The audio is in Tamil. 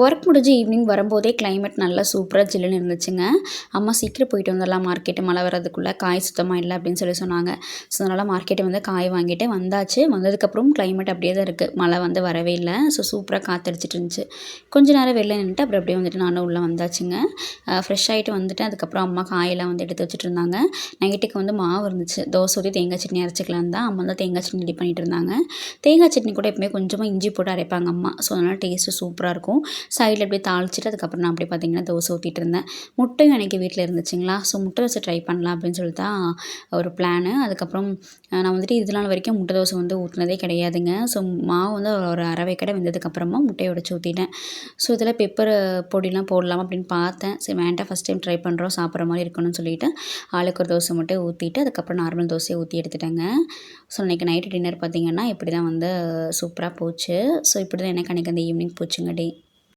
ஒர்க் முடிஞ்சு ஈவினிங் வரும்போதே கிளைமேட் நல்லா சூப்பரா ஜில்லுன்னு இருந்துச்சுங்க. அம்மா சீக்கிரம் போயிட்டு வந்துடலாம் மார்க்கெட்டு மழை வர்றதுக்குள்ள காய் சுத்தமா இல்ல அப்படின்னு சொன்னாங்க. ஸோ அதனால மார்க்கெட்டு வந்து காய் வாங்கிட்டு வந்தாச்சு. வந்ததுக்கப்புறம் கிளைமேட் அப்படியே தான் இருக்கு. மழை வந்து வரவே இல்ல. ஸோ சூப்பரா காத்தடிச்சிட்டு இருந்துச்சு. கொஞ்ச நேரம் வெளில நின்னுட்டு அப்புறம் அப்படியே வந்துட்டு நானும் உள்ள வந்தாச்சுங்க. ஃப்ரெஷ் ஆயிட்டு வந்துட்டேன். அதுக்கப்புறம் அம்மா காயெல்லாம் வந்து எடுத்து வச்சுட்டு இருந்தாங்க. நைட்டுக்கு வந்து மாவு இருந்துச்சு. தோசை ஊத்தி தேங்காய் சட்னி அரைச்சுக்கலான்னு தான் அம்மா தான் தேங்காய் சட்னி ரெடி பண்ணிட்டு இருந்தாங்க. தேங்காய் சட்னி கூட எப்பவுமே கொஞ்சமா இஞ்சி போட்டு அரைப்பாங்க அம்மா. ஸோ அதனால டேஸ்ட்டு சூப்பரா இருக்கும். சைடில் அப்படியே தாளிச்சிட்டு அதுக்கப்புறம் நான் அப்படியே பார்த்தீங்கன்னா தோசை ஊற்றிட்டு இருந்தேன். முட்டையும் எனக்கு வீட்டில் இருந்துச்சுங்களா, ஸோ முட்டை தோசை ட்ரை பண்ணலாம் அப்படின்னு சொல்லிட்டு தான் ஒரு பிளானு. அதுக்கப்புறம் நான் வந்துட்டு இது நாள் வரைக்கும் முட்டை தோசை வந்து ஊற்றினதே கிடையாதுங்க. ஸோ மாவு வந்து ஒரு அரை வேக்காடு வெந்ததுக்கப்புறமா முட்டையை உடைச்சு ஊற்றிட்டேன். ஸோ இதில் பெப்பர் பொடிலாம் போடலாமா அப்படின்னு பார்த்தேன். சரி வேண்டாம், ஃபஸ்ட் டைம் ட்ரை பண்ணுறோம், சாப்பிட்ற மாதிரி இருக்கணும்னு சொல்லிட்டு ஆளுக்கு ஒரு தோசை மட்டும் ஊற்றிட்டு அதுக்கப்புறம் நார்மல் தோசையை ஊற்றி எடுத்துட்டேங்க. ஸோ இன்றைக்கி நைட்டு டின்னர் பார்த்திங்கன்னா இப்படி தான் வந்து சூப்பராக போச்சு. ஸோ இப்படி தான் எனக்கு அன்றைக்கி அந்த ஈவினிங் போச்சுங்க டே.